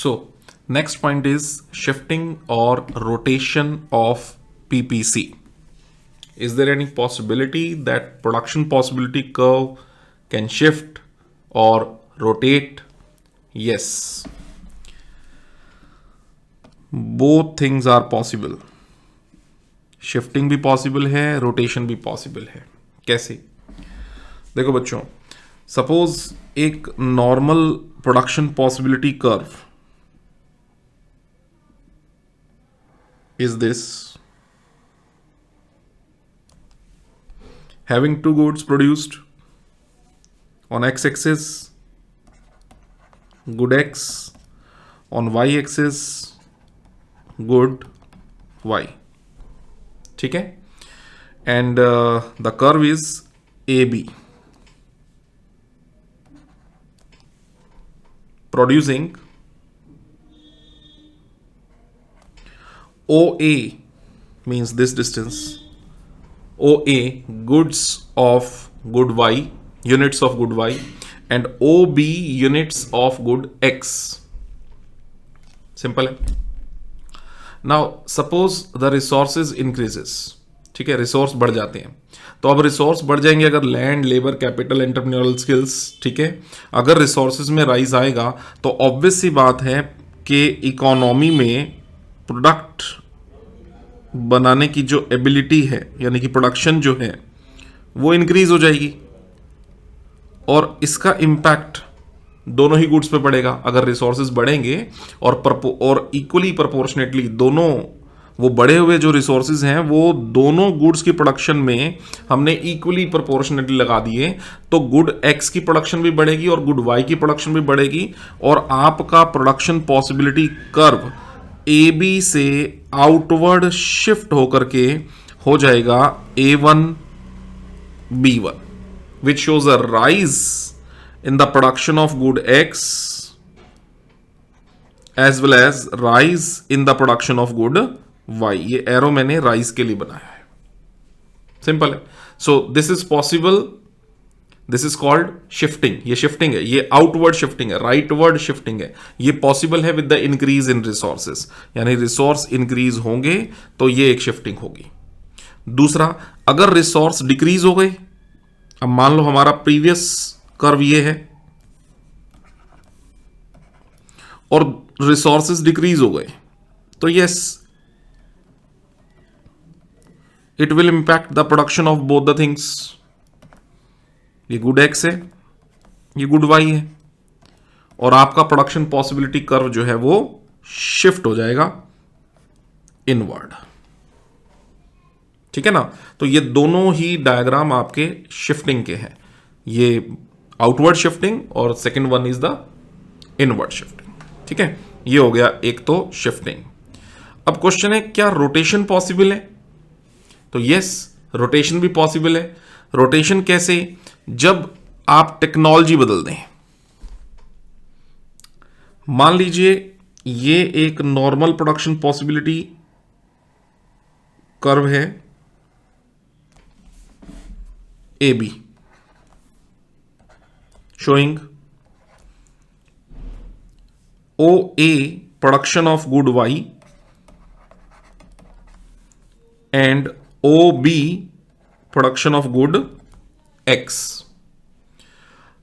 So next point is shifting or rotation of PPC. Is there any possibility that production possibility curve can shift or rotate? Yes, both things are possible. Shifting भी possible है, rotation भी possible है. कैसे? देखो बच्चों, suppose एक normal production possibility curve is this, having two goods produced on x-axis, good x, on y-axis, good y. ठीक है? And the curve is AB, producing OA, means this distance, OA goods of good y, units of good y, and OB units of good x. Simple है. Now suppose the resources increases. ठीक है, resource बढ़ जाते हैं. तो अब resource बढ़ जाएंगे अगर land, labour, capital, entrepreneurial skills. ठीक है, अगर रिसोर्सेज में राइज आएगा तो ऑब्वियस सी बात है कि इकोनॉमी में प्रोडक्ट बनाने की जो एबिलिटी है, यानी कि प्रोडक्शन जो है, वो इंक्रीज हो जाएगी और इसका इम्पैक्ट दोनों ही गुड्स पे पड़ेगा. अगर रिसोर्सेज बढ़ेंगे और इक्वली प्रोपोर्शनेटली दोनों, वो बढ़े हुए जो रिसोर्सेज हैं वो दोनों गुड्स की प्रोडक्शन में हमने इक्वली प्रोपोर्शनेटली लगा दिए, तो गुड एक्स की प्रोडक्शन भी बढ़ेगी और गुड वाई की प्रोडक्शन भी बढ़ेगी और आपका प्रोडक्शन पॉसिबिलिटी कर्व AB से आउटवर्ड शिफ्ट होकर के हो जाएगा A1 B1, which shows a rise in the production of good X as well as rise in the production of good Y. ये एरो मैंने राइज के लिए बनाया है. सिंपल है. सो this is possible. This is called shifting. ये shifting है, ये आउटवर्ड शिफ्टिंग है, राइटवर्ड शिफ्टिंग है. ये पॉसिबल है with the increase in resources, यानी रिसोर्स इंक्रीज होंगे तो ये एक शिफ्टिंग होगी. दूसरा, अगर रिसोर्स डिक्रीज हो गए, अब मान लो हमारा प्रीवियस कर्व ये है और रिसोर्सेस डिक्रीज हो गए, तो yes, it will impact the production of both the things. ये गुड एक्स है, ये गुड वाई है और आपका प्रोडक्शन पॉसिबिलिटी कर्व जो है वो शिफ्ट हो जाएगा इनवर्ड. ठीक है ना? तो ये दोनों ही डायग्राम आपके शिफ्टिंग के हैं. ये आउटवर्ड शिफ्टिंग और second one is the inward shifting. ठीक है, ये हो गया एक तो शिफ्टिंग. अब क्वेश्चन है, क्या रोटेशन पॉसिबल है? तो यस, रोटेशन भी पॉसिबल है. रोटेशन कैसे? जब आप टेक्नोलॉजी बदल दें. मान लीजिए ये एक नॉर्मल प्रोडक्शन पॉसिबिलिटी कर्व है AB, showing OA production of good Y and OB production of good X.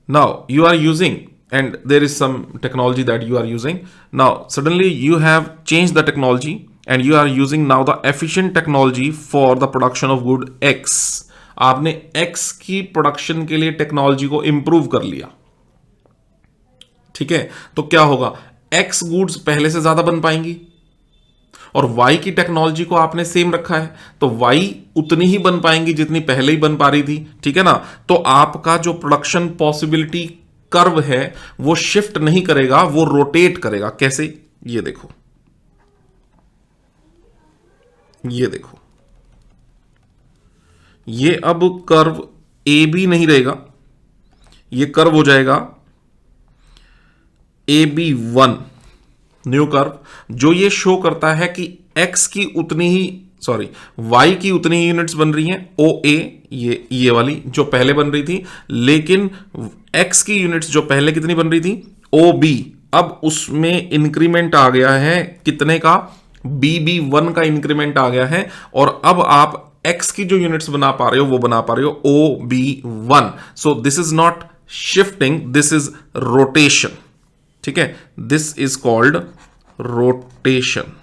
Now you are using, and there is some technology that you are using. Now suddenly you have changed the technology and you are using now the efficient technology for the production of good X. आपने X की production के लिए technology को improve कर लिया. ठीक है, तो क्या होगा? X गुड्स पहले से ज्यादा बन पाएंगी और Y की टेक्नोलॉजी को आपने सेम रखा है, तो Y उतनी ही बन पाएंगी जितनी पहले ही बन पा रही थी. ठीक है ना? तो आपका जो प्रोडक्शन पॉसिबिलिटी कर्व है वो शिफ्ट नहीं करेगा, वो रोटेट करेगा. कैसे? ये देखो, ये देखो, ये अब कर्व AB नहीं रहेगा, ये कर्व हो जाएगा AB1, न्यू कर्व, जो ये शो करता है कि X की उतनी ही, सॉरी, Y की उतनी ही यूनिट्स बन रही हैं, OA, ये वाली जो पहले बन रही थी, लेकिन X की यूनिट्स जो पहले कितनी बन रही थी, OB, अब उसमें इंक्रीमेंट आ गया है कितने का, BB1 का इंक्रीमेंट आ गया है, और अब आप x की जो यूनिट्स बना पा रहे हो वो बना पा रहे हो OB1. So this is not shifting, this is rotation. ठीक है, this is called rotation.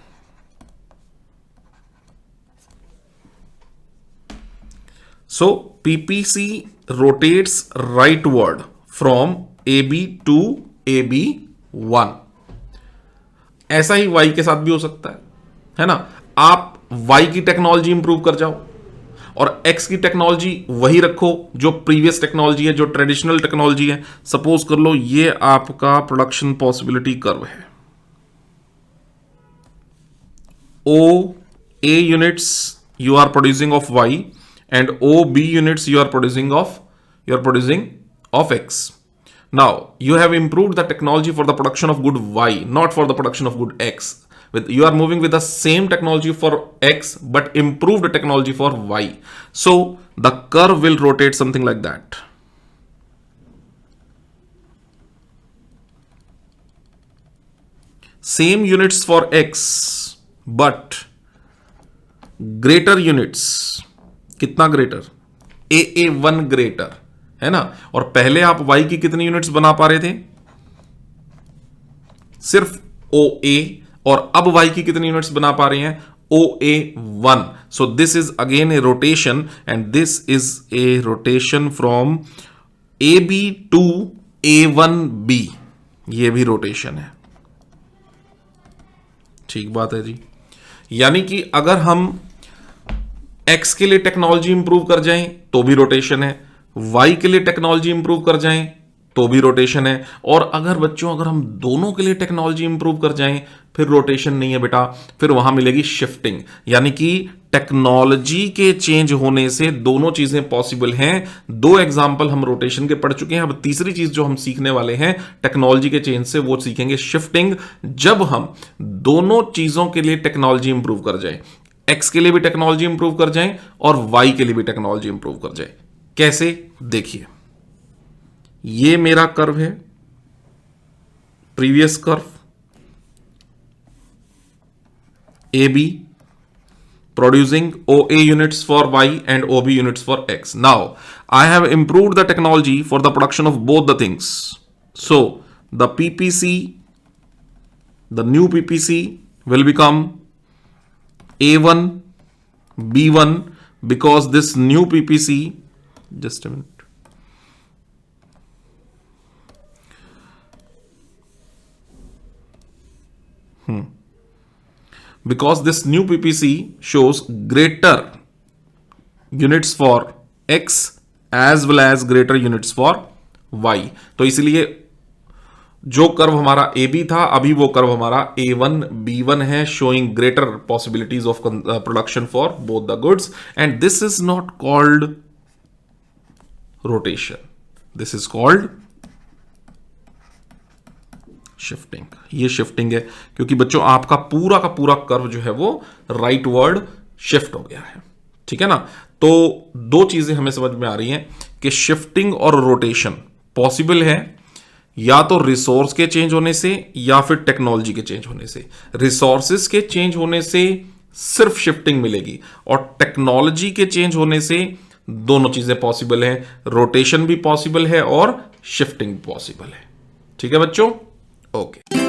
So PPC rotates rightward from AB to AB1. ऐसा ही Y के साथ भी हो सकता है ना. आप Y की टेक्नोलॉजी इंप्रूव कर जाओ और X की टेक्नोलॉजी वही रखो जो प्रीवियस टेक्नोलॉजी है, जो ट्रेडिशनल टेक्नोलॉजी है. सपोज कर लो ये आपका प्रोडक्शन पॉसिबिलिटी कर्व है. OA units you are producing of Y and OB units you are producing of X. Now you have improved the technology for the production of good Y, not for the production of good X. You are moving with the same technology for X but improved technology for Y. So the curve will rotate something like that. Same units for X but greater units. कितना greater, AA1 greater है ना. और पहले आप Y की कितनी units बना पा रहे थे, सिर्फ OA, और अब Y की कितनी यूनिट्स बना पा रहे हैं, OA1. So this is again a rotation and this is a rotation from AB to A1B. ये भी रोटेशन है. ठीक बात है जी. यानी कि अगर हम X के लिए टेक्नोलॉजी इंप्रूव कर जाएं तो भी रोटेशन है, Y के लिए टेक्नोलॉजी इंप्रूव कर जाएं तो भी रोटेशन है, और अगर बच्चों अगर हम दोनों के लिए टेक्नोलॉजी इंप्रूव कर जाएं फिर रोटेशन नहीं है बेटा, फिर वहां मिलेगी शिफ्टिंग. यानी कि टेक्नोलॉजी के चेंज होने से दोनों चीजें पॉसिबल हैं. 2 एग्जांपल हम रोटेशन के पढ़ चुके हैं. अब तीसरी चीज जो हम सीखने वाले हैं टेक्नोलॉजी के चेंज से, वो सीखेंगे शिफ्टिंग. जब हम दोनों चीजों के लिए टेक्नोलॉजी इंप्रूव कर जाए, X के लिए भी टेक्नोलॉजी इंप्रूव कर जाएं और Y के लिए भी टेक्नोलॉजी इंप्रूव कर जाए. कैसे, देखिए ये मेरा कर्व है, previous curve AB producing OA units for Y and OB units for X. Now I have improved the technology for the production of both the things. So the PPC, the new PPC will become A1 B1 because this new PPC, just a minute, because this new PPC shows greater units for X as well as greater units for Y. तो इसलिए जो curve हमारा AB था अभी वो curve हमारा A1 B1 है, showing greater possibilities of production for both the goods, and this is not called rotation, this is called shifting. ये शिफ्टिंग है क्योंकि बच्चों आपका पूरा का पूरा कर्व जो है वो राइट वर्ड शिफ्ट हो गया है. ठीक है ना. तो 2 चीजें हमें समझ में आ रही हैं कि शिफ्टिंग और रोटेशन पॉसिबल है या तो रिसोर्स के चेंज होने से या फिर टेक्नोलॉजी के चेंज होने से. रिसोर्सेस के चेंज होने से सिर्फ शिफ्टिंग मिलेगी और टेक्नोलॉजी के चेंज होने से दोनों चीजें पॉसिबल है, रोटेशन भी पॉसिबल है और शिफ्टिंग भी पॉसिबल है. ठीक है बच्चों, ओके.